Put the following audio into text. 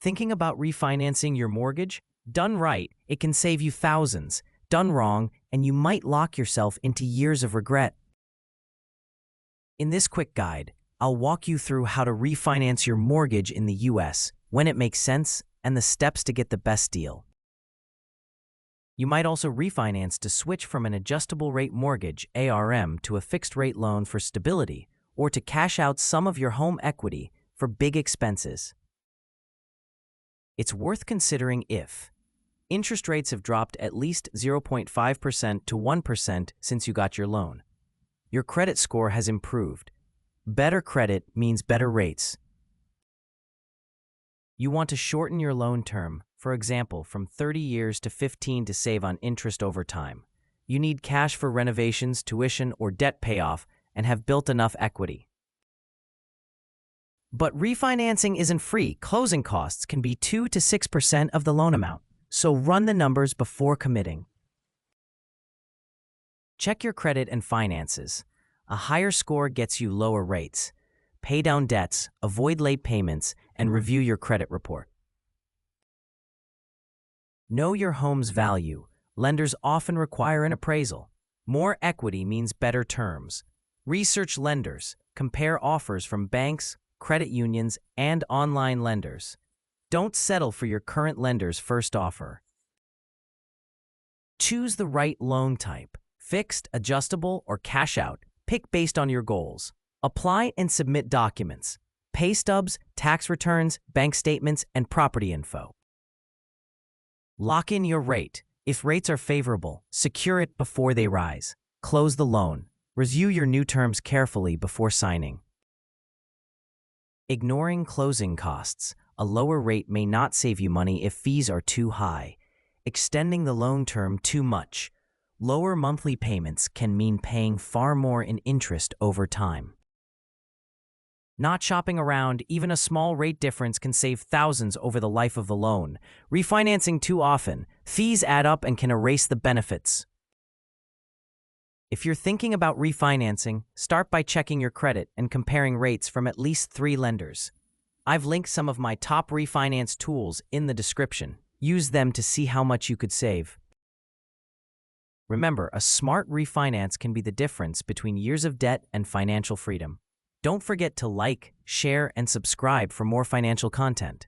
Thinking about refinancing your mortgage? Done right, it can save you thousands. Done wrong, and you might lock yourself into years of regret. In this quick guide, I'll walk you through how to refinance your mortgage in the US, when it makes sense, and the steps to get the best deal. You might also refinance to switch from an adjustable rate mortgage (ARM) to a fixed rate loan for stability, or to cash out some of your home equity for big expenses. It's worth considering if interest rates have dropped at least 0.5% to 1% since you got your loan. Your credit score has improved. Better credit means better rates. You want to shorten your loan term, for example, from 30 years to 15 to save on interest over time. You need cash for renovations, tuition, or debt payoff, and have built enough equity. But refinancing isn't free. Closing costs can be 2 to 6% of the loan amount, so run the numbers before committing. Check your credit and finances. A higher score gets you lower rates. Pay down debts, avoid late payments, and review your credit report. Know your home's value. Lenders often require an appraisal. More equity means better terms. Research lenders. Compare offers from banks, credit unions, and online lenders. Don't settle for your current lender's first offer. Choose the right loan type. Fixed, adjustable, or cash out. Pick based on your goals. Apply and submit documents. Pay stubs, tax returns, bank statements, and property info. Lock in your rate. If rates are favorable, secure it before they rise. Close the loan. Review your new terms carefully before signing. Ignoring closing costs. A lower rate may not save you money if fees are too high. Extending the loan term too much. Lower monthly payments can mean paying far more in interest over time. Not shopping around, even a small rate difference can save thousands over the life of the loan. Refinancing too often, fees add up and can erase the benefits. If you're thinking about refinancing, start by checking your credit and comparing rates from at least 3 lenders. I've linked some of my top refinance tools in the description. Use them to see how much you could save. Remember, a smart refinance can be the difference between years of debt and financial freedom. Don't forget to like, share, and subscribe for more financial content.